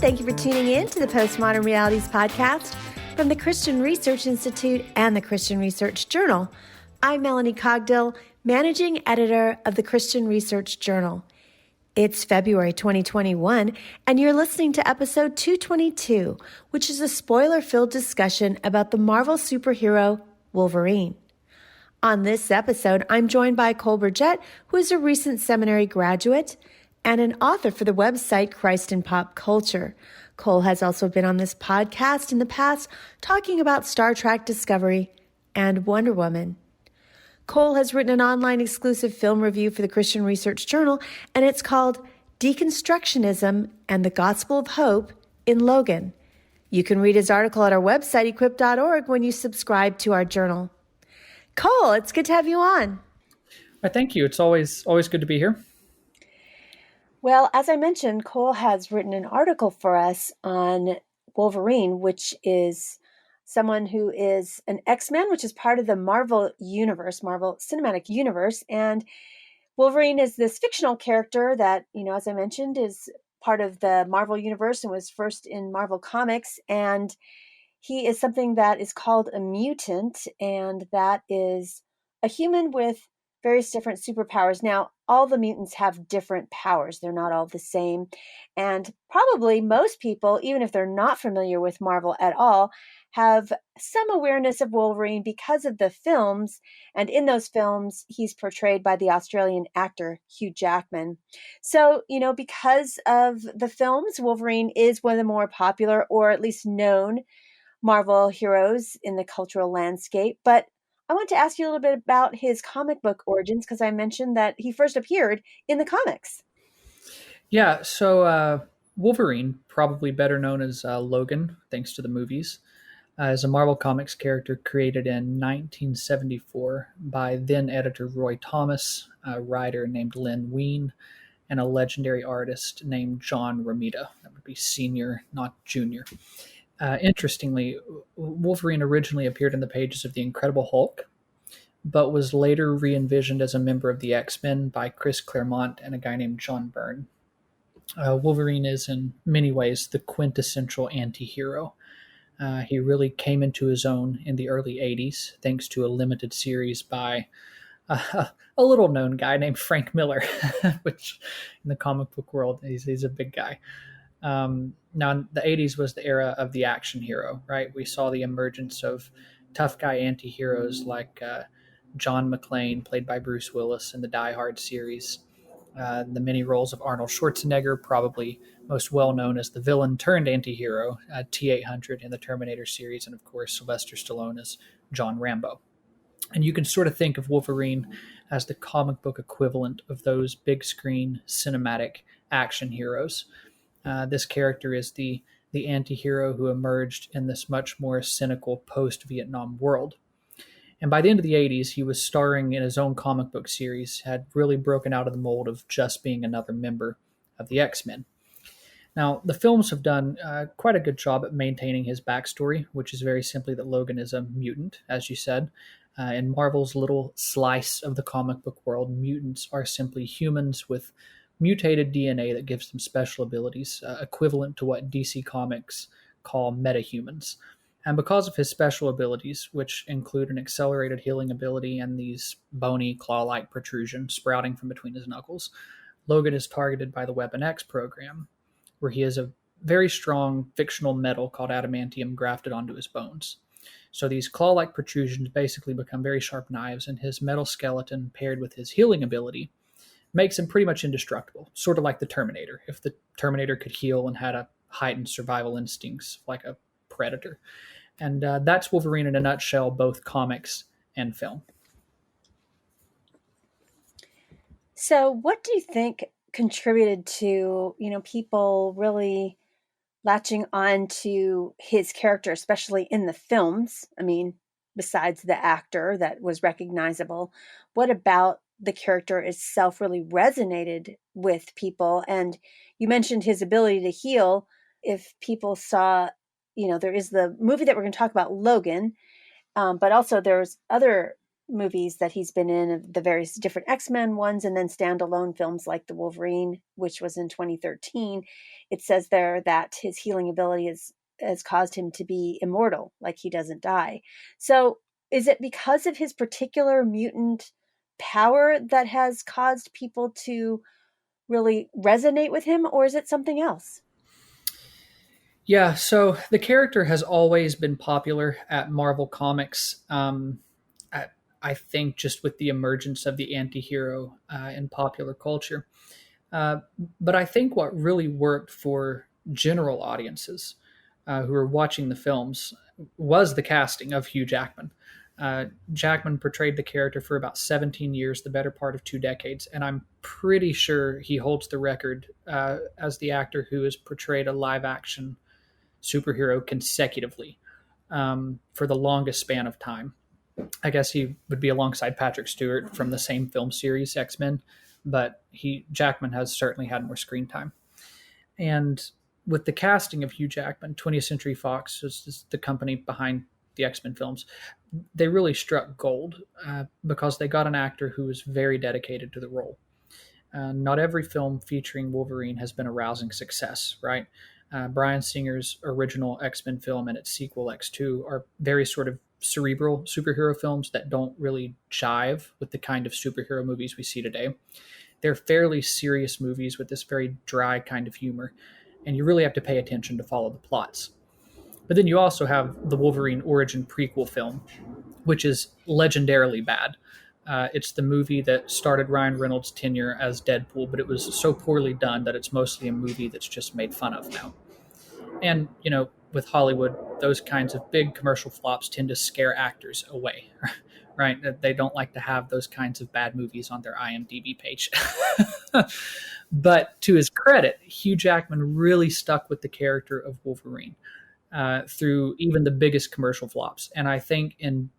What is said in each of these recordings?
Thank you for tuning in to the Postmodern Realities podcast from the Christian Research Institute and the Christian Research Journal. I'm Melanie Cogdill, managing editor of the Christian Research Journal. It's February 2021, and you're listening to episode 222, which is a spoiler-filled discussion about the Marvel superhero Wolverine. On this episode, I'm joined by Cole Burgett, who is a recent seminary graduate and an author for the website Christ in Pop Culture. Cole has also been on this podcast in the past talking about Star Trek Discovery and Wonder Woman. Cole has written an online exclusive film review for the Christian Research Journal, and it's called Deconstructionism and the Gospel of Hope in Logan. You can read his article at our website, equip.org, when you subscribe to our journal. Cole, it's good to have you on. Well, thank you. It's always good to be here. Well, as I mentioned, Cole has written an article for us on Wolverine, which is someone who is an X-Men, which is part of the Marvel universe, Marvel Cinematic Universe. And Wolverine is this fictional character that, as I mentioned, is part of the Marvel universe and was first in Marvel Comics. And he is something that is called a mutant, and that is a human with various different superpowers. Now, all the mutants have different powers. They're not all the same. And probably most people, even if they're not familiar with Marvel at all, have some awareness of Wolverine because of the films. And in those films, he's portrayed by the Australian actor Hugh Jackman. So, because of the films, Wolverine is one of the more popular, or at least known, Marvel heroes in the cultural landscape. But I want to ask you a little bit about his comic book origins, because I mentioned that he first appeared in the comics. Yeah, so Wolverine, probably better known as Logan, thanks to the movies, is a Marvel Comics character created in 1974 by then-editor Roy Thomas, a writer named Len Wein, and a legendary artist named John Romita. That would be senior, not junior. Interestingly, Wolverine originally appeared in the pages of The Incredible Hulk, but was later re-envisioned as a member of the X-Men by Chris Claremont and a guy named John Byrne. Wolverine is in many ways the quintessential anti-hero. He really came into his own in the early 80s, thanks to a limited series by a little-known guy named Frank Miller, which in the comic book world, he's a big guy. Now, the 80s was the era of the action hero, right? We saw the emergence of tough guy anti-heroes like John McClane, played by Bruce Willis in the Die Hard series. The many roles of Arnold Schwarzenegger, probably most well known as the villain turned anti-hero, T-800 in the Terminator series, and of course Sylvester Stallone as John Rambo. And you can sort of think of Wolverine as the comic book equivalent of those big screen cinematic action heroes. This character is the anti-hero who emerged in this much more cynical post-Vietnam world. And by the end of the 80s, he was starring in his own comic book series, had really broken out of the mold of just being another member of the X-Men. Now, the films have done quite a good job at maintaining his backstory, which is very simply that Logan is a mutant, as you said. In Marvel's little slice of the comic book world, mutants are simply humans with mutated DNA that gives them special abilities, equivalent to what DC Comics call metahumans. And because of his special abilities, which include an accelerated healing ability and these bony claw-like protrusions sprouting from between his knuckles, Logan is targeted by the Weapon X program, where he has a very strong fictional metal called adamantium grafted onto his bones. So these claw-like protrusions basically become very sharp knives, and his metal skeleton paired with his healing ability makes him pretty much indestructible, sort of like the Terminator, if the Terminator could heal and had a heightened survival instincts like a predator. And that's Wolverine in a nutshell, both comics and film. So what do you think contributed to, people really latching on to his character, especially in the films? I mean, besides the actor that was recognizable, what about the character itself really resonated with people. And you mentioned his ability to heal. If people saw, there is the movie that we're going to talk about, Logan, but also there's other movies that he's been in, of the various different X-Men ones, and then standalone films like The Wolverine, which was in 2013. It says there that his healing ability has caused him to be immortal, like he doesn't die. So is it because of his particular mutant power that has caused people to really resonate with him, or is it something else? Yeah, so the character has always been popular at Marvel Comics. I think just with the emergence of the anti-hero in popular culture. Uh, but I think what really worked for general audiences who were watching the films was the casting of Hugh Jackman. Jackman portrayed the character for about 17 years, the better part of 2 decades, and I'm pretty sure he holds the record as the actor who has portrayed a live action superhero consecutively for the longest span of time. I guess he would be alongside Patrick Stewart from the same film series, X Men, but Jackman has certainly had more screen time. And with the casting of Hugh Jackman, 20th Century Fox is the company behind the X Men films. They really struck gold because they got an actor who was very dedicated to the role. Not every film featuring Wolverine has been a rousing success, right? Bryan Singer's original X-Men film and its sequel X2 are very sort of cerebral superhero films that don't really jive with the kind of superhero movies we see today. They're fairly serious movies with this very dry kind of humor, and you really have to pay attention to follow the plots. But then you also have the Wolverine origin prequel film, which is legendarily bad. It's the movie that started Ryan Reynolds' tenure as Deadpool, but it was so poorly done that it's mostly a movie that's just made fun of now. And, with Hollywood, those kinds of big commercial flops tend to scare actors away, right? They don't like to have those kinds of bad movies on their IMDb page. But to his credit, Hugh Jackman really stuck with the character of Wolverine through even the biggest commercial flops. And I think in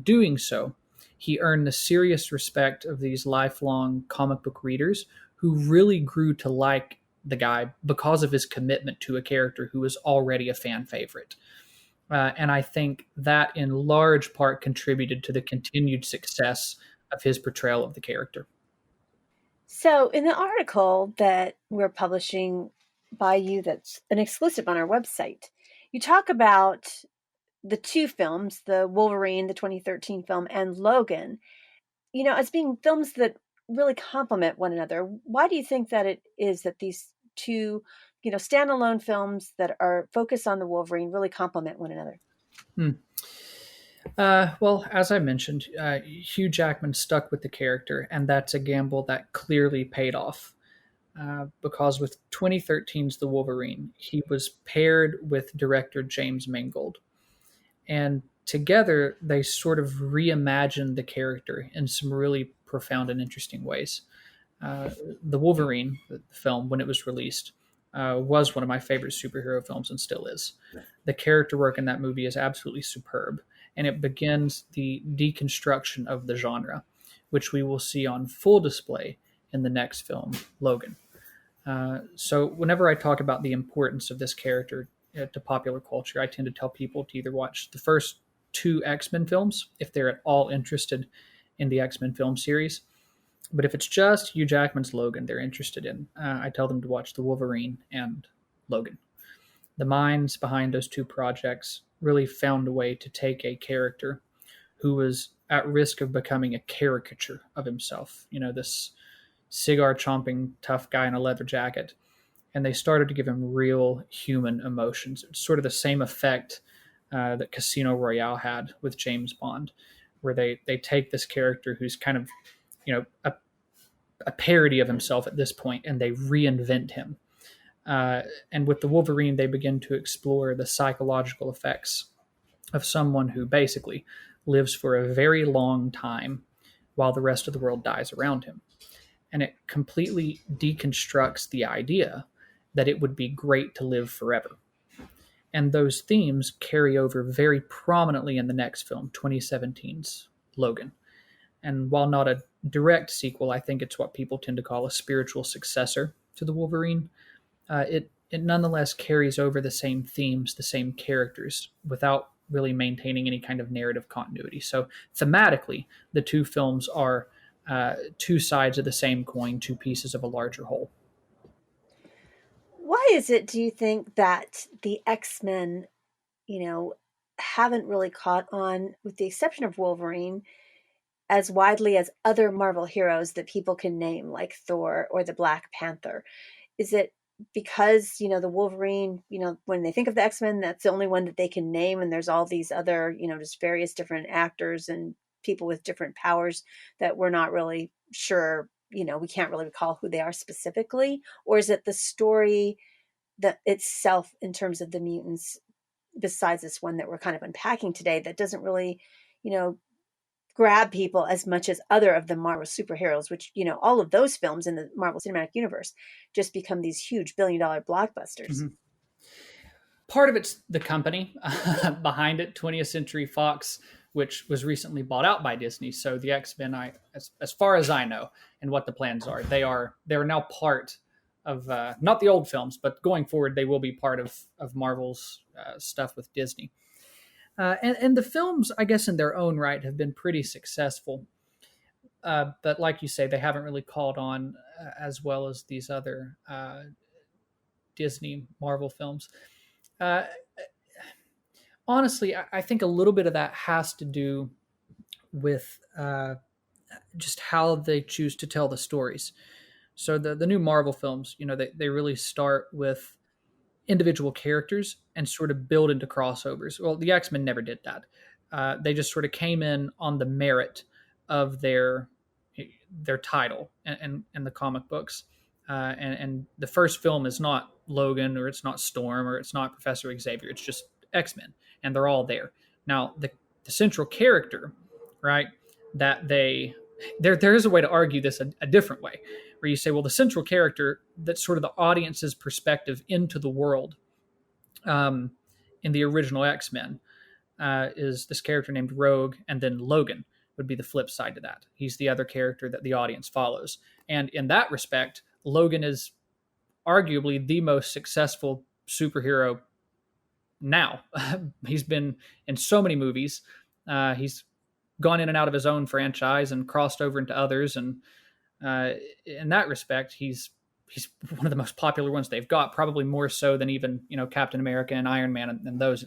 doing so, he earned the serious respect of these lifelong comic book readers who really grew to like the guy because of his commitment to a character who was already a fan favorite. And I think that in large part contributed to the continued success of his portrayal of the character. So, in the article that we're publishing by you, that's an exclusive on our website, you talk about the two films, the Wolverine, the 2013 film, and Logan, as being films that really complement one another. Why do you think that it is that these two, standalone films that are focused on the Wolverine really complement one another? Hmm. Well, as I mentioned, Hugh Jackman stuck with the character, and that's a gamble that clearly paid off. Because with 2013's The Wolverine, he was paired with director James Mangold. And together, they sort of reimagined the character in some really profound and interesting ways. The Wolverine, the film, when it was released, was one of my favorite superhero films and still is. The character work in that movie is absolutely superb, and it begins the deconstruction of the genre, which we will see on full display in the next film, Logan. So, whenever I talk about the importance of this character to popular culture, I tend to tell people to either watch the first two X-Men films if they're at all interested in the X-Men film series. But if it's just Hugh Jackman's Logan they're interested in, I tell them to watch The Wolverine and Logan. The minds behind those two projects really found a way to take a character who was at risk of becoming a caricature of himself, this cigar chomping tough guy in a leather jacket, and they started to give him real human emotions. It's sort of the same effect that Casino Royale had with James Bond, where they take this character who's kind of, a parody of himself at this point, and they reinvent him. And with the Wolverine, they begin to explore the psychological effects of someone who basically lives for a very long time while the rest of the world dies around him. And it completely deconstructs the idea that it would be great to live forever. And those themes carry over very prominently in the next film, 2017's Logan. And while not a direct sequel, I think it's what people tend to call a spiritual successor to the Wolverine. It nonetheless carries over the same themes, the same characters, without really maintaining any kind of narrative continuity. So thematically, the two films are two sides of the same coin, two pieces of a larger whole. Why is it, do you think, that the X-Men, you know, haven't really caught on, with the exception of Wolverine, as widely as other Marvel heroes that people can name, like Thor or the Black Panther? Is it because, the Wolverine, when they think of the X-Men, that's the only one that they can name, and there's all these other, just various different actors and people with different powers that we're not really sure, we can't really recall who they are specifically? Or is it the story that itself, in terms of the mutants, besides this one that we're kind of unpacking today, that doesn't really, you know, grab people as much as other of the Marvel superheroes, which, all of those films in the Marvel Cinematic Universe just become these huge billion-dollar blockbusters? Mm-hmm. Part of it's the company behind it, 20th Century Fox, which was recently bought out by Disney. So the X-Men, as far as I know, and what the plans are, they're now part of not the old films, but going forward, they will be part of Marvel's stuff with Disney. And the films, I guess, in their own right, have been pretty successful. But like you say, they haven't really called on as well as these other Disney Marvel films. Uh, Honestly, I think a little bit of that has to do with just how they choose to tell the stories. So the new Marvel films, they really start with individual characters and sort of build into crossovers. Well, the X-Men never did that. They just sort of came in on the merit of their title and the comic books. And the first film is not Logan, or it's not Storm, or it's not Professor Xavier. It's just X-Men, and they're all there. Now, the central character, right, that there is a way to argue this a different way, where you say, well, the central character, that's sort of the audience's perspective into the world, in the original X-Men, is this character named Rogue, and then Logan would be the flip side to that. He's the other character that the audience follows. And in that respect, Logan is arguably the most successful superhero now. He's been in so many movies. He's gone in and out of his own franchise and crossed over into others. And in that respect, he's one of the most popular ones they've got, probably more so than even, Captain America and Iron Man and those.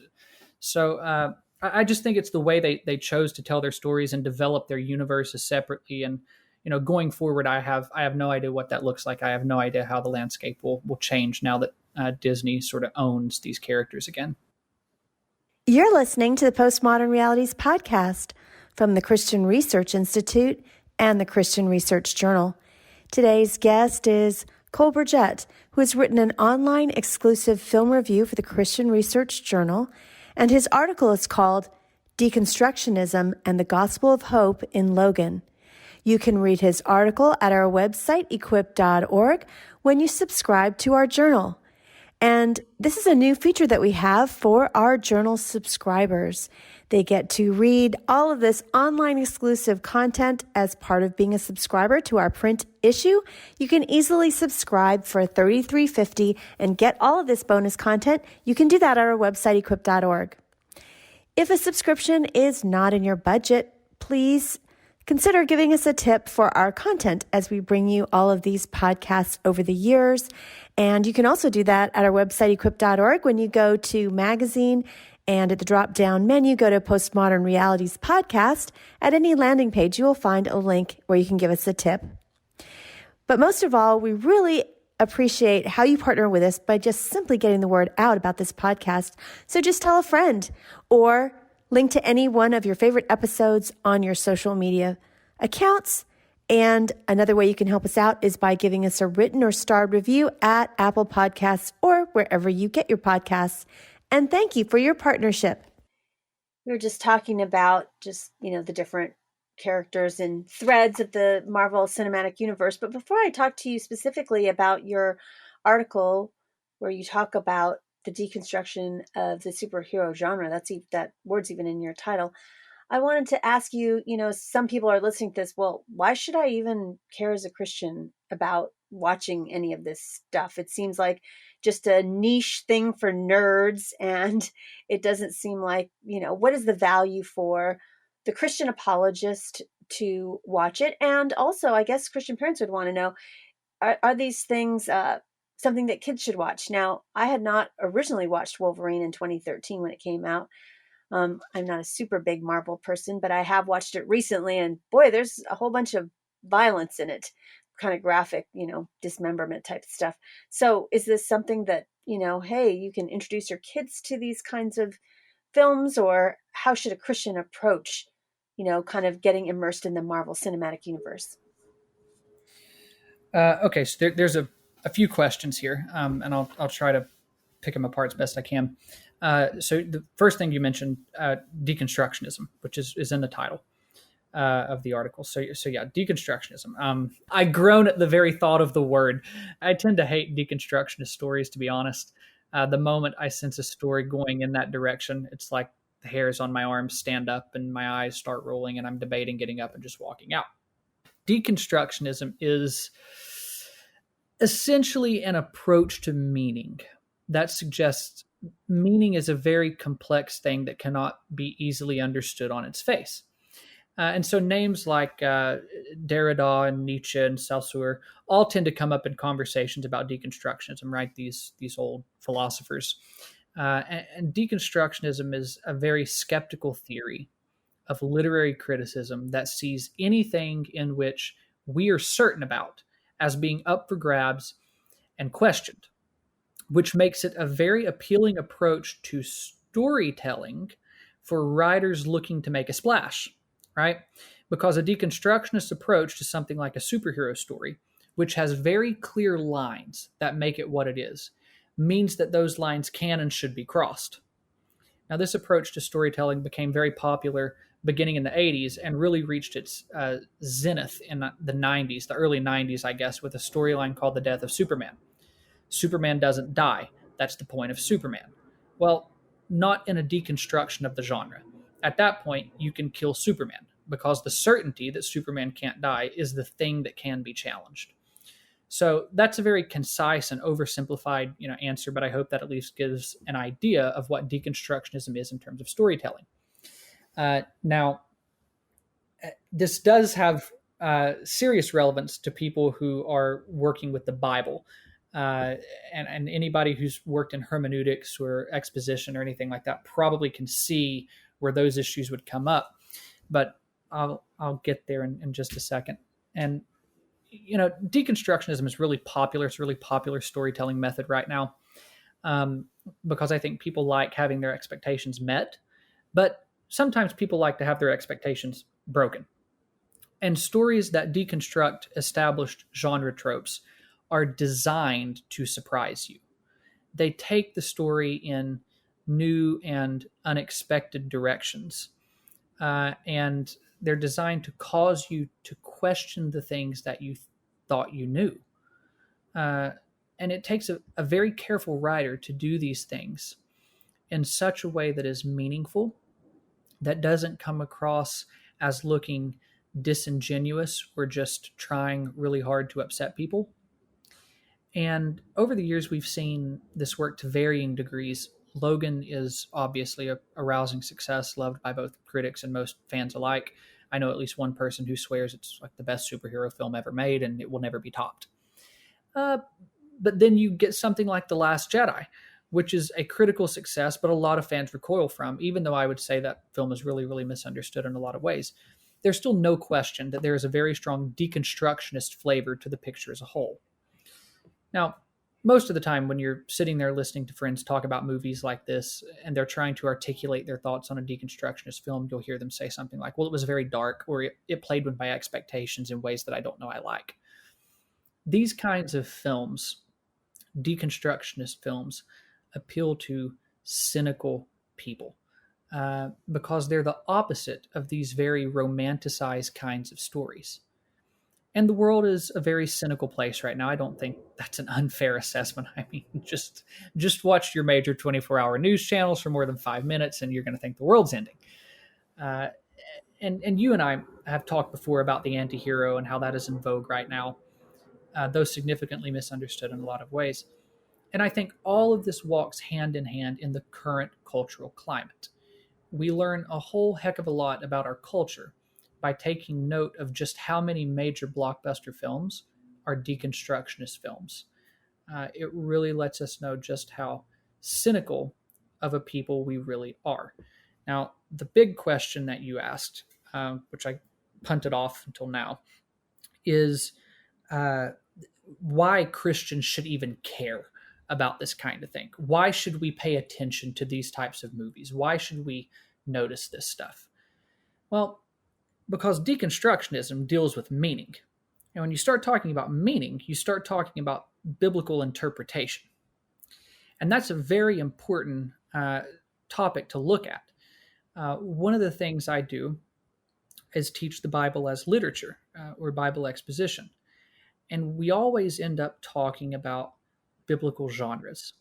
So I just think it's the way they chose to tell their stories and develop their universes separately. And going forward, I have no idea what that looks like. I have no idea how the landscape will change now that Disney sort of owns these characters again. You're listening to the Postmodern Realities podcast from the Christian Research Institute and the Christian Research Journal. Today's guest is Cole Burgett, who has written an online exclusive film review for the Christian Research Journal, and his article is called Deconstructionism and the Gospel of Hope in Logan. You can read his article at our website, equip.org, when you subscribe to our journal. And this is a new feature that we have for our journal subscribers. They get to read all of this online exclusive content as part of being a subscriber to our print issue. You can easily subscribe for $33.50 and get all of this bonus content. You can do that at our website, equip.org. If a subscription is not in your budget, please consider giving us a tip for our content as we bring you all of these podcasts over the years. And you can also do that at our website, equip.org. When you go to magazine and at the drop-down menu, go to Postmodern Realities Podcast. At any landing page, you will find a link where you can give us a tip. But most of all, we really appreciate how you partner with us by just simply getting the word out about this podcast. So just tell a friend or link to any one of your favorite episodes on your social media accounts. And another way you can help us out is by giving us a written or starred review at Apple Podcasts or wherever you get your podcasts. And thank you for your partnership. We were just talking about the different characters and threads of the Marvel Cinematic Universe. But before I talk to you specifically about your article where you talk about the deconstruction of the superhero genre, that word's even in your title, I wanted to ask you, some people are listening to this. Well, why should I even care as a Christian about watching any of this stuff? It seems like just a niche thing for nerds, and it doesn't seem like, what is the value for the Christian apologist to watch it? And also, I guess Christian parents would want to know, are these things something that kids should watch? Now, I had not originally watched Wolverine in 2013 when it came out. I'm not a super big Marvel person, but I have watched it recently, and boy, there's a whole bunch of violence in it, kind of graphic, dismemberment type stuff. So is this something that, hey, you can introduce your kids to these kinds of films, or how should a Christian approach, kind of getting immersed in the Marvel Cinematic Universe? Okay, so there's a few questions here, and I'll try to pick them apart as best I can. So the first thing you mentioned, deconstructionism, which is in the title of the article. So yeah, deconstructionism. I groan at the very thought of the word. I tend to hate deconstructionist stories, to be honest. The moment I sense a story going in that direction, it's like the hairs on my arms stand up and my eyes start rolling, and I'm debating getting up and just walking out. Deconstructionism is essentially an approach to meaning that suggests meaning is a very complex thing that cannot be easily understood on its face. And so names like Derrida and Nietzsche and Saussure all tend to come up in conversations about deconstructionism, right? These old philosophers. And deconstructionism is a very skeptical theory of literary criticism that sees anything in which we are certain about as being up for grabs and questioned, which makes it a very appealing approach to storytelling for writers looking to make a splash, right? Because a deconstructionist approach to something like a superhero story, which has very clear lines that make it what it is, means that those lines can and should be crossed. Now, this approach to storytelling became very popular beginning in the 80s and really reached its zenith in the 90s, the early 90s, I guess, with a storyline called The Death of Superman. Superman doesn't die. That's the point of Superman. Well, not in a deconstruction of the genre. At that point, you can kill Superman because the certainty that Superman can't die is the thing that can be challenged. So that's a very concise and oversimplified, answer, but I hope that at least gives an idea of what deconstructionism is in terms of storytelling. Now, this does have serious relevance to people who are working with the Bible. And anybody who's worked in hermeneutics or exposition or anything like that probably can see where those issues would come up. But I'll get there in just a second. And deconstructionism is really popular. It's a really popular storytelling method right now, because I think people like having their expectations met, but sometimes people like to have their expectations broken. And stories that deconstruct established genre tropes are designed to surprise you. They take the story in new and unexpected directions, and they're designed to cause you to question the things that you thought you knew. And it takes a very careful writer to do these things in such a way that is meaningful, that doesn't come across as looking disingenuous or just trying really hard to upset people. And over the years, we've seen this work to varying degrees. Logan is obviously a rousing success, loved by both critics and most fans alike. I know at least one person who swears it's like the best superhero film ever made and it will never be topped. But then you get something like The Last Jedi, which is a critical success, but a lot of fans recoil from, even though I would say that film is really, really misunderstood in a lot of ways. There's still no question that there is a very strong deconstructionist flavor to the picture as a whole. Now, most of the time when you're sitting there listening to friends talk about movies like this and they're trying to articulate their thoughts on a deconstructionist film, you'll hear them say something like, well, it was very dark, or it played with my expectations in ways that I don't know I like. These kinds of films, deconstructionist films, appeal to cynical people because they're the opposite of these very romanticized kinds of stories. And the world is a very cynical place right now. I don't think that's an unfair assessment. I mean, just watch your major 24-hour news channels for more than 5 minutes and you're going to think the world's ending. And you and I have talked before about the anti-hero and how that is in vogue right now, though significantly misunderstood in a lot of ways. And I think all of this walks hand in hand in the current cultural climate. We learn a whole heck of a lot about our culture by taking note of just how many major blockbuster films are deconstructionist films. It really lets us know just how cynical of a people we really are. Now, the big question that you asked, which I punted off until now, is uh, why Christians should even care about this kind of thing. Why should we pay attention to these types of movies? Why should we notice this stuff? Well, because deconstructionism deals with meaning. And when you start talking about meaning, you start talking about biblical interpretation. And that's a very important topic to look at. One of the things I do is teach the Bible as literature or Bible exposition. And we always end up talking about biblical genres.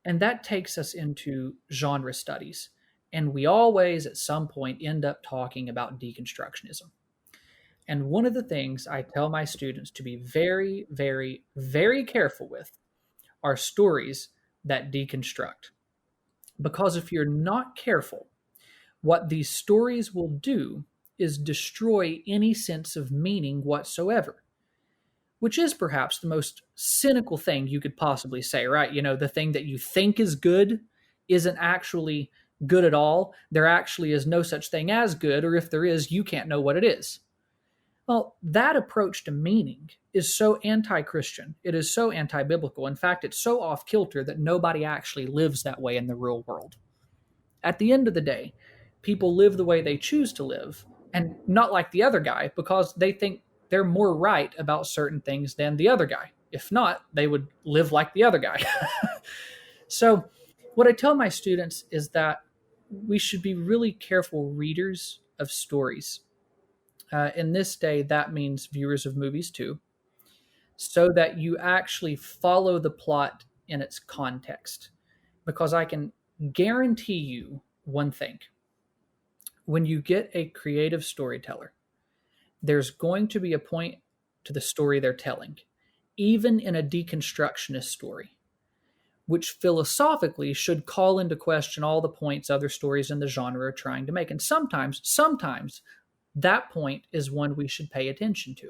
And that takes us into genre studies. And we always, at some point, end up talking about deconstructionism. And one of the things I tell my students to be very, very, very careful with are stories that deconstruct. Because if you're not careful, what these stories will do is destroy any sense of meaning whatsoever, which is perhaps the most cynical thing you could possibly say, right? You know, the thing that you think is good isn't actually good at all. There actually is no such thing as good, or if there is, you can't know what it is. Well, that approach to meaning is so anti-Christian. It is so anti-biblical. In fact, it's so off-kilter that nobody actually lives that way in the real world. At the end of the day, people live the way they choose to live, and not like the other guy, because they think they're more right about certain things than the other guy. If not, they would live like the other guy. So, what I tell my students is that we should be really careful readers of stories. In this day, that means viewers of movies too, so that you actually follow the plot in its context. Because I can guarantee you one thing: when you get a creative storyteller, there's going to be a point to the story they're telling, even in a deconstructionist story, which philosophically should call into question all the points other stories in the genre are trying to make. And sometimes that point is one we should pay attention to.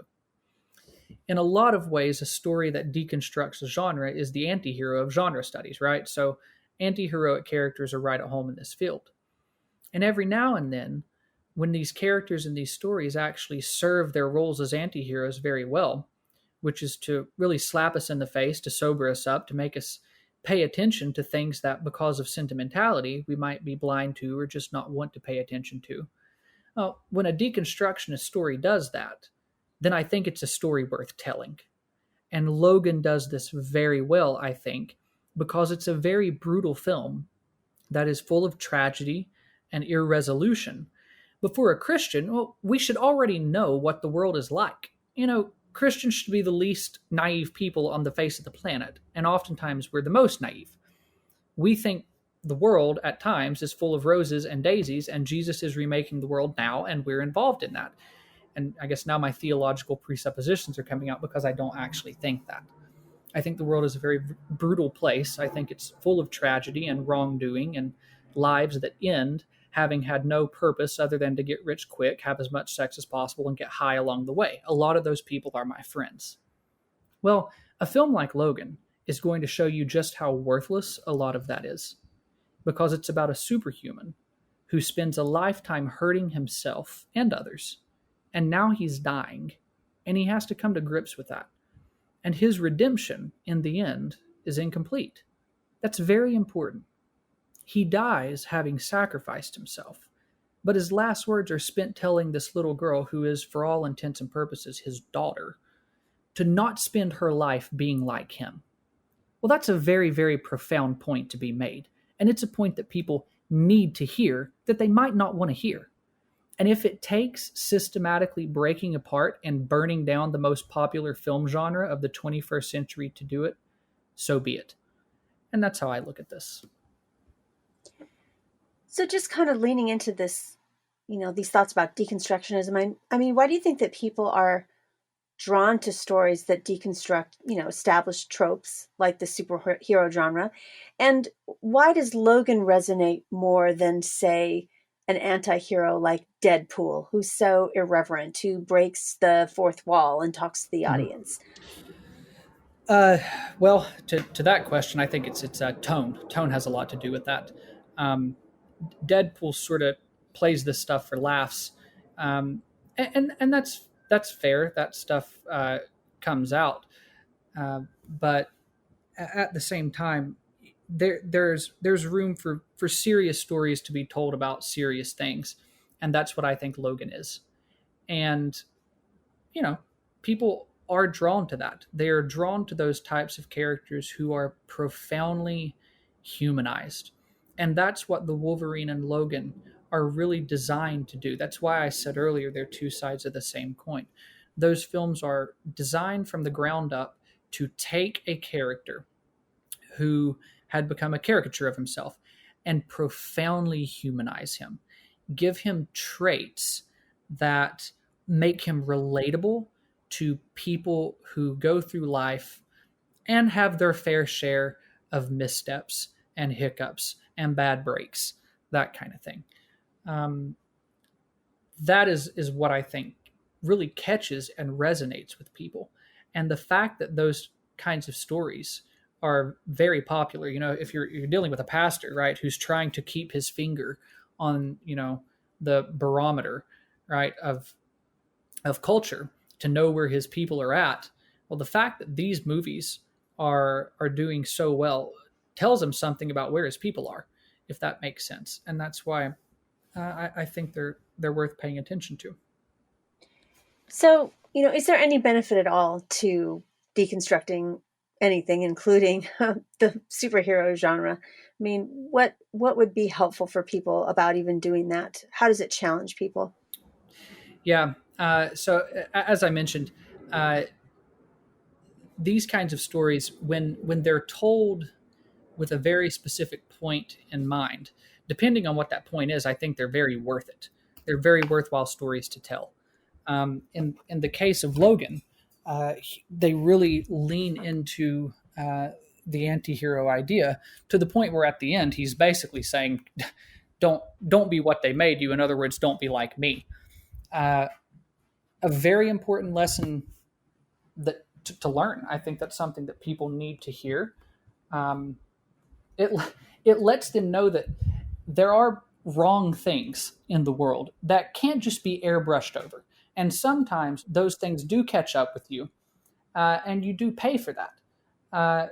In a lot of ways, a story that deconstructs a genre is the anti-hero of genre studies, right? So anti-heroic characters are right at home in this field. And every now and then, when these characters in these stories actually serve their roles as anti-heroes very well, which is to really slap us in the face, to sober us up, to make us pay attention to things that, because of sentimentality, we might be blind to or just not want to pay attention to. Well, when a deconstructionist story does that, then I think it's a story worth telling. And Logan does this very well, I think, because it's a very brutal film that is full of tragedy and irresolution. But for a Christian, well, we should already know what the world is like. You know, Christians should be the least naive people on the face of the planet, and oftentimes we're the most naive. We think the world at times is full of roses and daisies, and Jesus is remaking the world now, and we're involved in that. And I guess now my theological presuppositions are coming out because I don't actually think that. I think the world is a very brutal place. I think it's full of tragedy and wrongdoing and lives that end having had no purpose other than to get rich quick, have as much sex as possible, and get high along the way. A lot of those people are my friends. Well, a film like Logan is going to show you just how worthless a lot of that is, because it's about a superhuman who spends a lifetime hurting himself and others, and now he's dying, and he has to come to grips with that. And his redemption, in the end, is incomplete. That's very important. He dies having sacrificed himself, but his last words are spent telling this little girl, who is, for all intents and purposes, his daughter, to not spend her life being like him. Well, that's a very, very profound point to be made, and it's a point that people need to hear that they might not want to hear. And if it takes systematically breaking apart and burning down the most popular film genre of the 21st century to do it, so be it. And that's how I look at this. So just kind of leaning into this, these thoughts about deconstructionism. I mean, why do you think that people are drawn to stories that deconstruct, established tropes like the superhero genre? And why does Logan resonate more than, say, an anti-hero like Deadpool, who's so irreverent, who breaks the fourth wall and talks to the audience? Uh, well, to that question, I think it's tone. Tone has a lot to do with that. Um, Deadpool sort of plays this stuff for laughs, and that's fair. That stuff comes out, but at the same time, there's room for serious stories to be told about serious things, and that's what I think Logan is. And you know, people are drawn to that. They are drawn to those types of characters who are profoundly humanized. And that's what the Wolverine and Logan are really designed to do. That's why I said earlier they're two sides of the same coin. Those films are designed from the ground up to take a character who had become a caricature of himself and profoundly humanize him, give him traits that make him relatable to people who go through life and have their fair share of missteps and hiccups and bad breaks, that kind of thing. Um, that is what I think really catches and resonates with people. And the fact that those kinds of stories are very popular, if you're dealing with a pastor, right, who's trying to keep his finger on, the barometer, right, of culture to know where his people are at. Well, the fact that these movies are doing so well tells him something about where his people are, if that makes sense. And that's why I think they're worth paying attention to. So, is there any benefit at all to deconstructing anything, including the superhero genre? I mean, what would be helpful for people about even doing that? How does it challenge people? Yeah. So as I mentioned, these kinds of stories, when they're told with a very specific point in mind, depending on what that point is, I think they're very worth it. They're very worthwhile stories to tell. In the case of Logan, they really lean into the anti-hero idea to the point where at the end he's basically saying, "Don't be what they made you." In other words, don't be like me. A very important lesson that to learn. I think that's something that people need to hear. Um, it it lets them know that there are wrong things in the world that can't just be airbrushed over, and sometimes those things do catch up with you, and you do pay for that. Uh,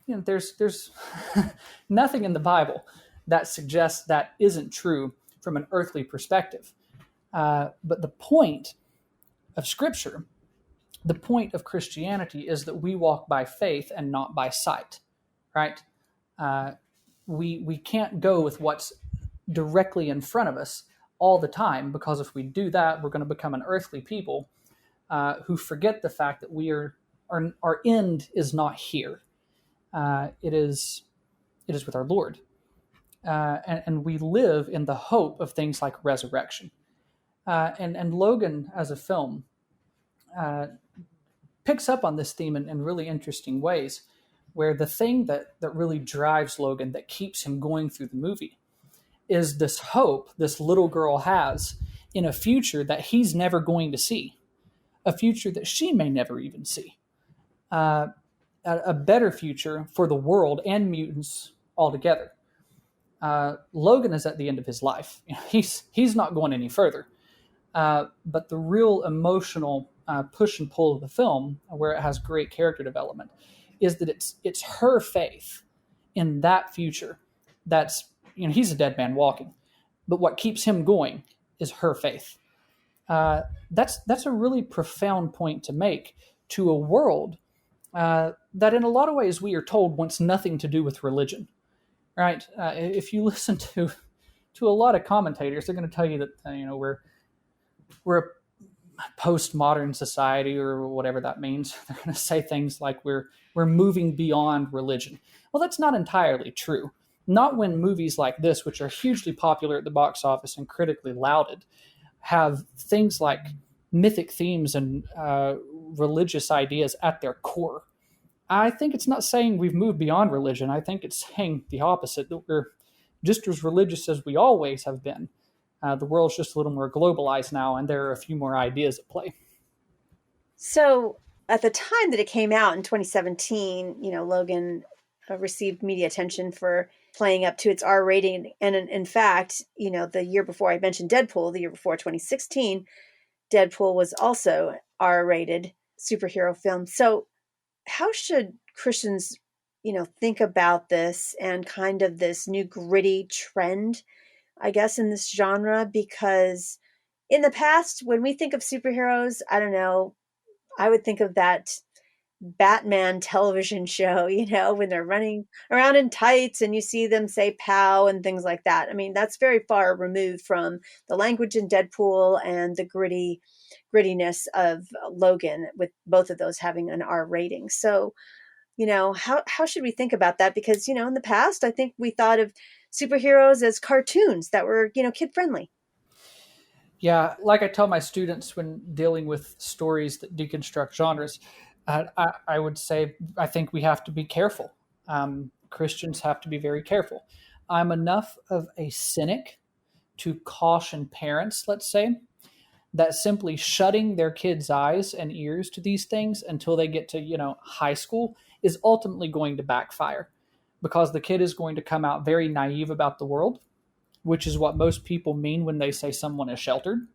there's nothing in the Bible that suggests that isn't true from an earthly perspective. But the point of Scripture, the point of Christianity, is that we walk by faith and not by sight, right? We can't go with what's directly in front of us all the time, because if we do that, we're going to become an earthly people who forget the fact that our end is not here. It is with our Lord, and we live in the hope of things like resurrection. And Logan as a film picks up on this theme in really interesting ways, where the thing that really drives Logan, that keeps him going through the movie, is this hope this little girl has in a future that he's never going to see, a future that she may never even see, a better future for the world and mutants altogether. Logan is at the end of his life. He's not going any further. But the real emotional push and pull of the film, where it has great character development, is that it's her faith in that future that's, he's a dead man walking, but what keeps him going is her faith. That's a really profound point to make to a world that in a lot of ways we are told wants nothing to do with religion, right? If you listen to a lot of commentators, they're going to tell you that we're a postmodern society, or whatever that means. They're going to say things like we're moving beyond religion. Well, that's not entirely true. Not when movies like this, which are hugely popular at the box office and critically lauded, have things like mythic themes and religious ideas at their core. I think it's not saying we've moved beyond religion. I think it's saying the opposite, that we're just as religious as we always have been. The world's just a little more globalized now, and there are a few more ideas at play. So at the time that it came out in 2017, Logan received media attention for playing up to its R rating. And in fact, the year before I mentioned Deadpool, the year before 2016, Deadpool was also R rated superhero film. So how should Christians, think about this and kind of this new gritty trend, I guess, in this genre? Because in the past, when we think of superheroes, I don't know, I would think of that Batman television show, when they're running around in tights and you see them say pow and things like that. I mean, that's very far removed from the language in Deadpool and the grittiness of Logan, with both of those having an R rating. So, how should we think about that? Because, in the past, I think we thought of superheroes as cartoons that were, kid friendly. Yeah, like I tell my students when dealing with stories that deconstruct genres, I would say I think we have to be careful. Christians have to be very careful. I'm enough of a cynic to caution parents, let's say, that simply shutting their kids' eyes and ears to these things until they get to, high school is ultimately going to backfire, because the kid is going to come out very naive about the world, which is what most people mean when they say someone is sheltered.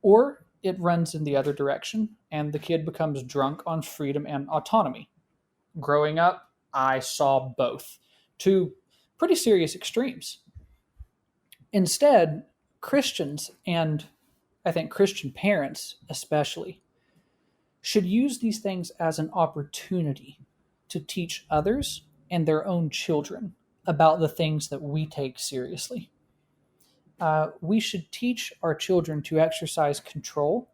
Or it runs in the other direction and the kid becomes drunk on freedom and autonomy. Growing up, I saw both, two pretty serious extremes. Instead, Christians, and I think Christian parents especially, should use these things as an opportunity to teach others and their own children about the things that we take seriously. We should teach our children to exercise control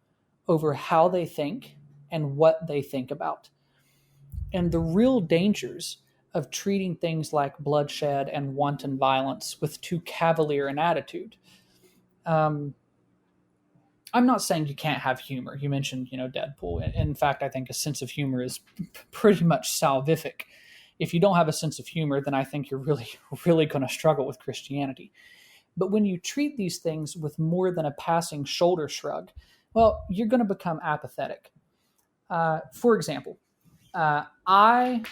over how they think and what they think about, and the real dangers of treating things like bloodshed and wanton violence with too cavalier an attitude. Um, I'm not saying you can't have humor. You mentioned, Deadpool. In fact, I think a sense of humor is pretty much salvific. If you don't have a sense of humor, then I think you're really, really going to struggle with Christianity. But when you treat these things with more than a passing shoulder shrug, well, you're going to become apathetic. For example, I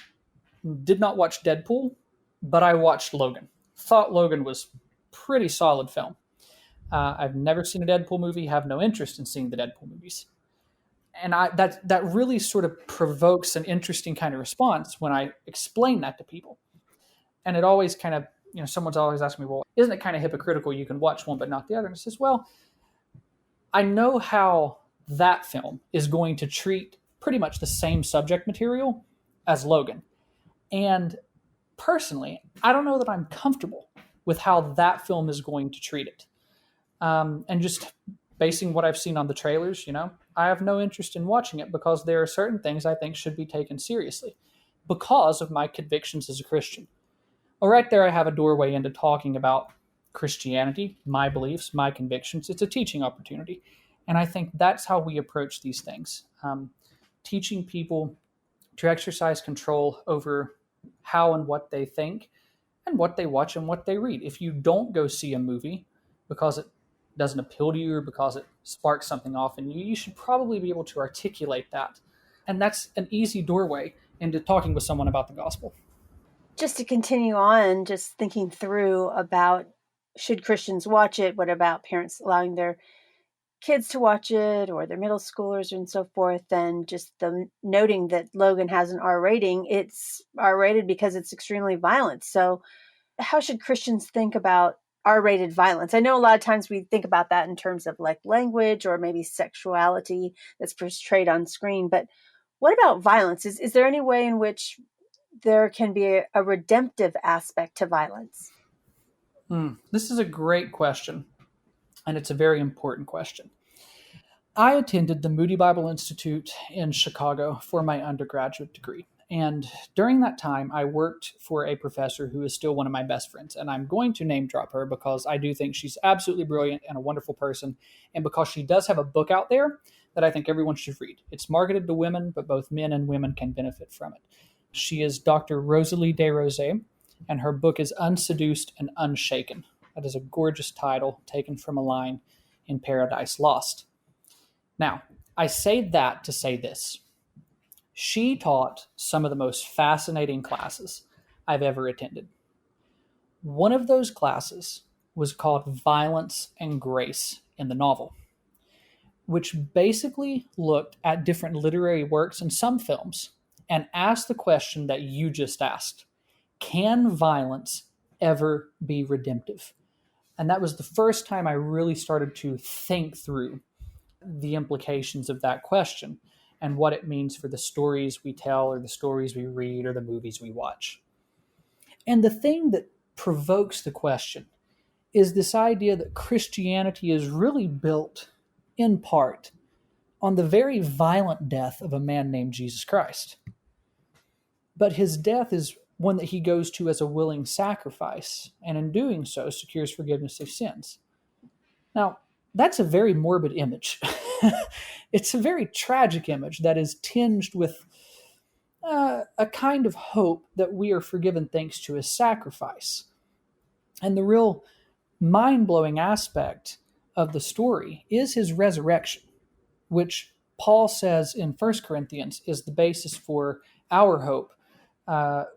did not watch Deadpool, but I watched Logan. Thought Logan was pretty solid film. I've never seen a Deadpool movie, have no interest in seeing the Deadpool movies. And that really sort of provokes an interesting kind of response when I explain that to people. And it always kind of, someone's always asking me, well, isn't it kind of hypocritical you can watch one but not the other? And it says, well, I know how that film is going to treat pretty much the same subject material as Logan. And personally, I don't know that I'm comfortable with how that film is going to treat it. And just basing what I've seen on the trailers, I have no interest in watching it, because there are certain things I think should be taken seriously because of my convictions as a Christian. Well, right there, I have a doorway into talking about Christianity, my beliefs, my convictions. It's a teaching opportunity. And I think that's how we approach these things. Teaching people to exercise control over how and what they think and what they watch and what they read. If you don't go see a movie because it doesn't appeal to you or because it sparks something off in you, you should probably be able to articulate that. And that's an easy doorway into talking with someone about the gospel. Just to continue on, just thinking through about, should Christians watch it? What about parents allowing their kids to watch it, or their middle schoolers and so forth? And just the noting that Logan has an R rating. It's R rated because it's extremely violent. So how should Christians think about R-rated violence? I know a lot of times we think about that in terms of like language or maybe sexuality that's portrayed on screen, but what about violence? Is there any way in which there can be a redemptive aspect to violence? This is a great question, and it's a very important question. I attended the Moody Bible Institute in Chicago for my undergraduate degree, And during that time, I worked for a professor who is still one of my best friends. And I'm going to name drop her because I do think she's absolutely brilliant and a wonderful person. And because she does have a book out there that I think everyone should read. It's marketed to women, but both men and women can benefit from it. She is Dr. Rosalie Desrosiers, and her book is Unseduced and Unshaken. That is a gorgeous title taken from a line in Paradise Lost. Now, I say that to say this. She taught some of the most fascinating classes I've ever attended. One of those classes was called Violence and Grace in the Novel, which basically looked at different literary works and some films and asked the question that you just asked. Can violence ever be redemptive? And that was the first time I really started to think through the implications of that question and what it means for the stories we tell or the stories we read or the movies we watch. And the thing that provokes the question is this idea that Christianity is really built in part on the very violent death of a man named Jesus Christ. But his death is one that he goes to as a willing sacrifice, and in doing so secures forgiveness of sins. Now, that's a very morbid image. It's a very tragic image that is tinged with a kind of hope that we are forgiven thanks to his sacrifice. And the real mind-blowing aspect of the story is his resurrection, which Paul says in 1 Corinthians is the basis for our hope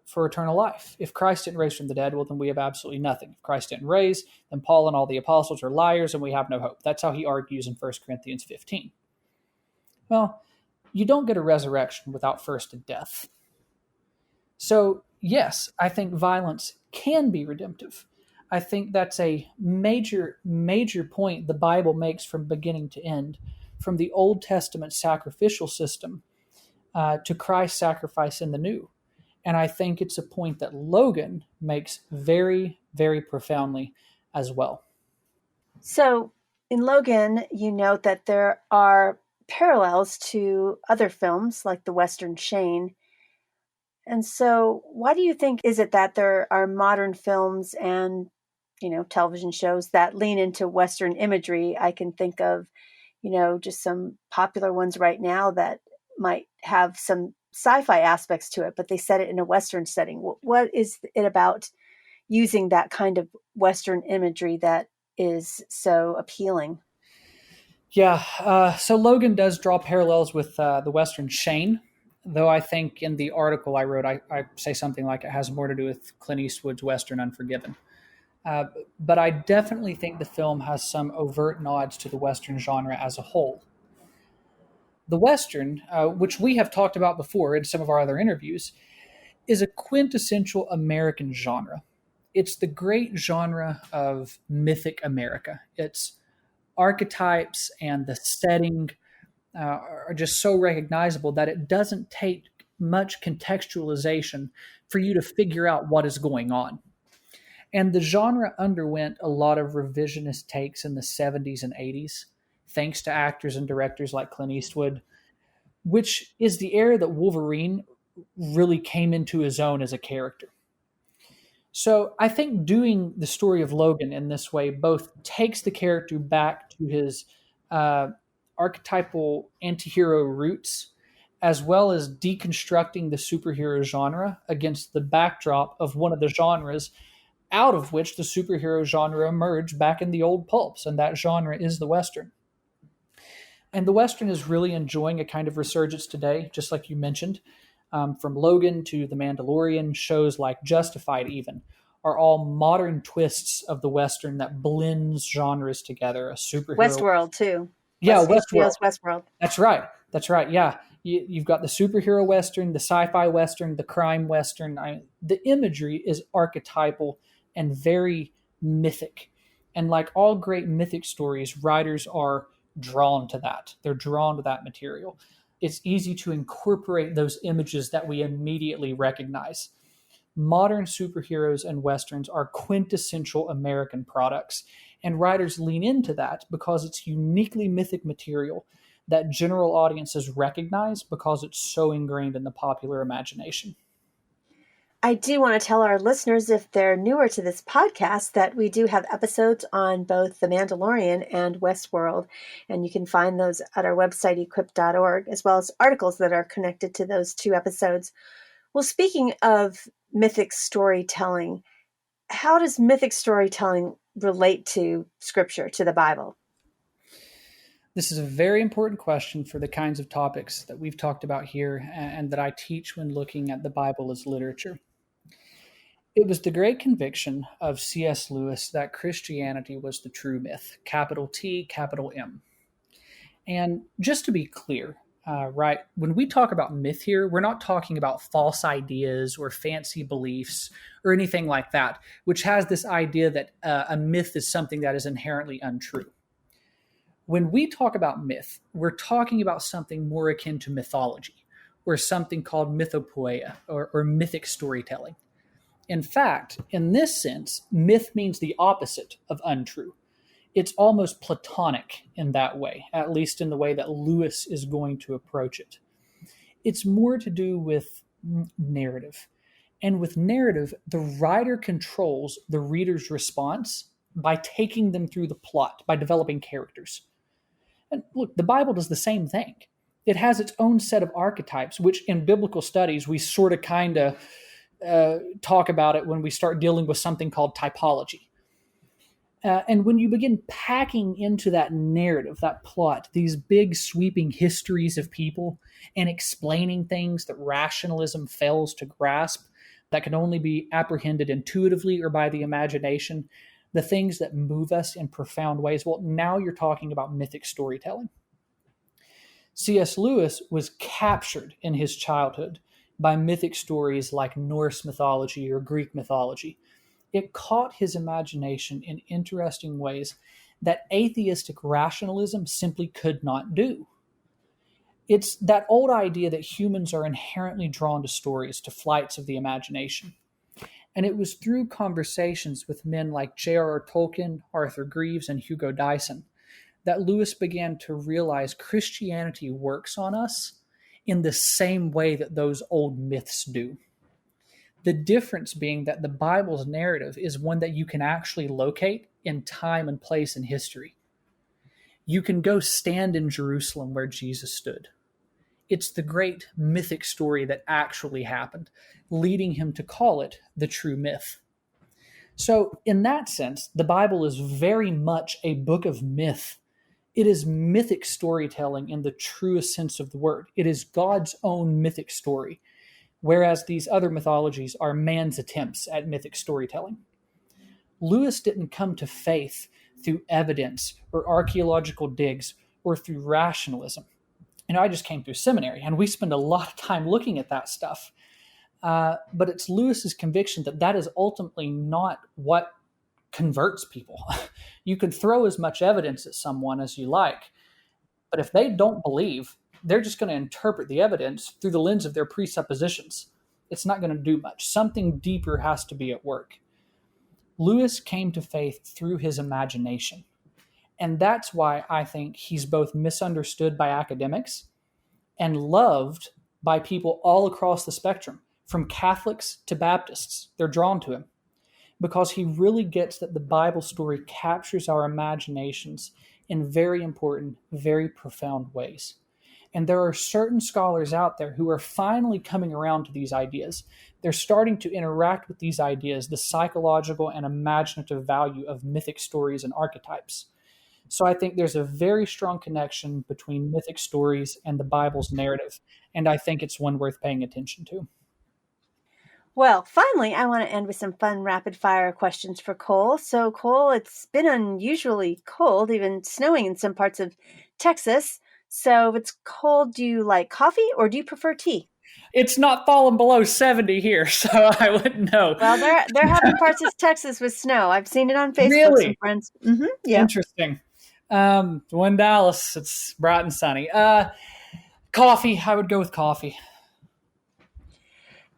for eternal life. If Christ didn't raise from the dead, well, then we have absolutely nothing. If Christ didn't raise, then Paul and all the apostles are liars and we have no hope. That's how he argues in 1 Corinthians 15. Well, you don't get a resurrection without first a death. So, yes, I think violence can be redemptive. I think that's a major, major point the Bible makes from beginning to end, from the Old Testament sacrificial system to Christ's sacrifice in the New. And I think it's a point that Logan makes very, very profoundly as well. So in Logan, you note that there are parallels to other films like the Western Shane. And so why do you think is it that there are modern films and, television shows that lean into Western imagery? I can think of, just some popular ones right now that might have some sci-fi aspects to it, but they set it in a Western setting. What is it about using that kind of Western imagery that is so appealing? Yeah, so Logan does draw parallels with the Western Shane, though I think in the article I wrote, I say something like it has more to do with Clint Eastwood's Western Unforgiven. But I definitely think the film has some overt nods to the Western genre as a whole. The Western, which we have talked about before in some of our other interviews, is a quintessential American genre. It's the great genre of mythic America. Its archetypes and the setting are just so recognizable that it doesn't take much contextualization for you to figure out what is going on. And the genre underwent a lot of revisionist takes in the 70s and 80s, thanks to actors and directors like Clint Eastwood, which is the era that Wolverine really came into his own as a character. So I think doing the story of Logan in this way both takes the character back to his archetypal antihero roots, as well as deconstructing the superhero genre against the backdrop of one of the genres out of which the superhero genre emerged back in the old pulps, and that genre is the Western. And the Western is really enjoying a kind of resurgence today, just like you mentioned. From Logan to The Mandalorian, shows like Justified even, are all modern twists of the Western that blends genres together. A superhero... Westworld, too. Yeah, Westworld. Westworld. That's right, yeah. You've got the superhero Western, the sci-fi Western, the crime Western. The imagery is archetypal and very mythic. And like all great mythic stories, writers are drawn to that. They're drawn to that material. It's easy to incorporate those images that we immediately recognize. Modern superheroes and Westerns are quintessential American products, and writers lean into that because it's uniquely mythic material that general audiences recognize because it's so ingrained in the popular imagination. I do want to tell our listeners, if they're newer to this podcast, that we do have episodes on both The Mandalorian and Westworld, and you can find those at our website, equip.org, as well as articles that are connected to those two episodes. Well, speaking of mythic storytelling, how does mythic storytelling relate to Scripture, to the Bible? This is a very important question for the kinds of topics that we've talked about here and that I teach when looking at the Bible as literature. It was the great conviction of C.S. Lewis that Christianity was the true myth, capital T, capital M. And just to be clear, right, when we talk about myth here, we're not talking about false ideas or fancy beliefs or anything like that, which has this idea that a myth is something that is inherently untrue. When we talk about myth, we're talking about something more akin to mythology, or something called mythopoeia, or mythic storytelling. In fact, in this sense, myth means the opposite of untrue. It's almost Platonic in that way, at least in the way that Lewis is going to approach it. It's more to do with narrative. And with narrative, the writer controls the reader's response by taking them through the plot, by developing characters. And look, the Bible does the same thing. It has its own set of archetypes, which in biblical studies, we sort of kind of talk about it when we start dealing with something called typology. And when you begin packing into that narrative, that plot, these big sweeping histories of people and explaining things that rationalism fails to grasp, that can only be apprehended intuitively or by the imagination, the things that move us in profound ways, well, now you're talking about mythic storytelling. C.S. Lewis was captured in his childhood by mythic stories like Norse mythology or Greek mythology. It caught his imagination in interesting ways that atheistic rationalism simply could not do. It's that old idea that humans are inherently drawn to stories, to flights of the imagination. And it was through conversations with men like J.R.R. Tolkien, Arthur Greeves, and Hugo Dyson that Lewis began to realize Christianity works on us in the same way that those old myths do. The difference being that the Bible's narrative is one that you can actually locate in time and place in history. You can go stand in Jerusalem where Jesus stood. It's the great mythic story that actually happened, leading him to call it the true myth. So, in that sense, the Bible is very much a book of myth. It is mythic storytelling in the truest sense of the word. It is God's own mythic story, whereas these other mythologies are man's attempts at mythic storytelling. Lewis didn't come to faith through evidence or archaeological digs or through rationalism. I just came through seminary, and we spend a lot of time looking at that stuff. But it's Lewis's conviction that that is ultimately not what converts people. You can throw as much evidence at someone as you like, but if they don't believe, they're just going to interpret the evidence through the lens of their presuppositions. It's not going to do much. Something deeper has to be at work. Lewis came to faith through his imagination. And that's why I think he's both misunderstood by academics and loved by people all across the spectrum, from Catholics to Baptists. They're drawn to him because he really gets that the Bible story captures our imaginations in very important, very profound ways. And there are certain scholars out there who are finally coming around to these ideas. They're starting to interact with these ideas, the psychological and imaginative value of mythic stories and archetypes. So I think there's a very strong connection between mythic stories and the Bible's narrative, and I think it's one worth paying attention to. Well, finally, I want to end with some fun rapid-fire questions for Cole. So, Cole, it's been unusually cold, even snowing in some parts of Texas. So, if it's cold, do you like coffee or do you prefer tea? It's not fallen below 70 here, so I wouldn't know. Well, they're having parts of Texas with snow. I've seen it on Facebook. Really? Some friends. Yeah. Interesting. When Dallas, it's bright and sunny. Coffee. I would go with coffee.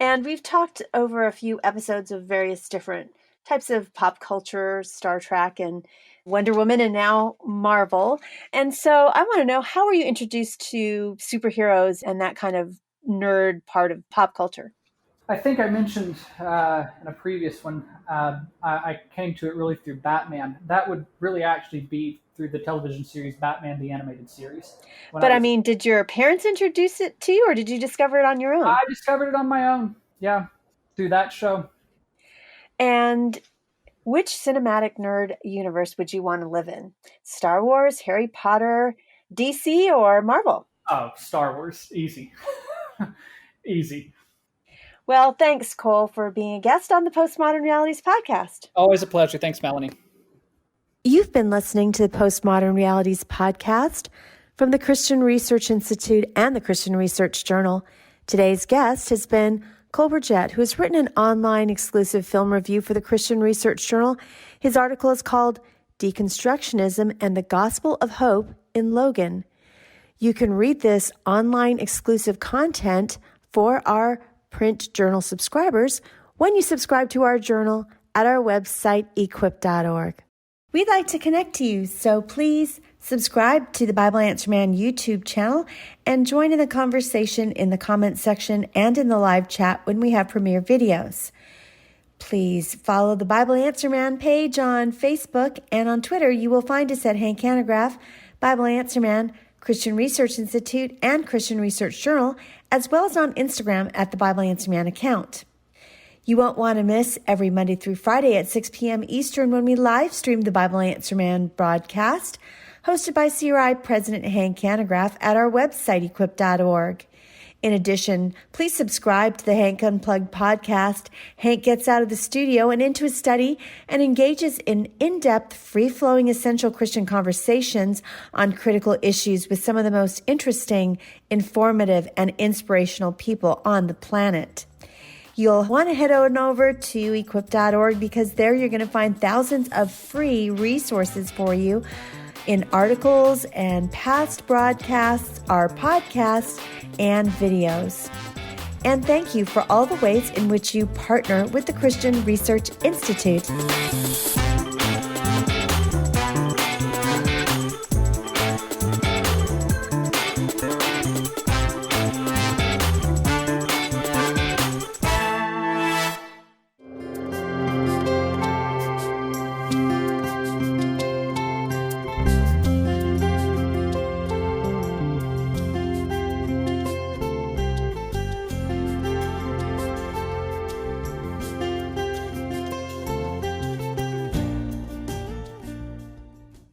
And we've talked over a few episodes of various different types of pop culture, Star Trek and Wonder Woman, and now Marvel. And so I want to know, how were you introduced to superheroes and that kind of nerd part of pop culture? I think I mentioned in a previous one, I came to it really through Batman. That would really actually be through the television series Batman the Animated Series. But I mean, did your parents introduce it to you, or did you discover it on your own? I discovered it on my own, yeah, through that show. And which cinematic nerd universe would you want to live in? Star Wars, Harry Potter, DC, or Marvel? Oh, Star Wars. Easy. Easy. Well, thanks, Cole, for being a guest on the Postmodern Realities podcast. Always a pleasure. Thanks, Melanie. You've been listening to the Postmodern Realities podcast from the Christian Research Institute and the Christian Research Journal. Today's guest has been Cole Burgett, who has written an online exclusive film review for the Christian Research Journal. His article is called Deconstructionism and the Gospel of Hope in Logan. You can read this online exclusive content for our print journal subscribers when you subscribe to our journal at our website, equip.org. We'd like to connect to you, so please subscribe to the Bible Answer Man YouTube channel and join in the conversation in the comments section and in the live chat when we have premiere videos. Please follow the Bible Answer Man page on Facebook, and on Twitter you will find us at Hank Hanegraaff, Bible Answer Man, Christian Research Institute, and Christian Research Journal, as well as on Instagram at the Bible Answer Man account. You won't want to miss every Monday through Friday at 6 p.m. Eastern when we live stream the Bible Answer Man broadcast, hosted by CRI President Hank Hanegraaff at our website, equip.org. In addition, please subscribe to the Hank Unplugged podcast. Hank gets out of the studio and into his study and engages in in-depth, free-flowing, essential Christian conversations on critical issues with some of the most interesting, informative, and inspirational people on the planet. You'll want to head on over to equip.org because there you're going to find thousands of free resources for you in articles and past broadcasts, our podcasts, and videos. And thank you for all the ways in which you partner with the Christian Research Institute.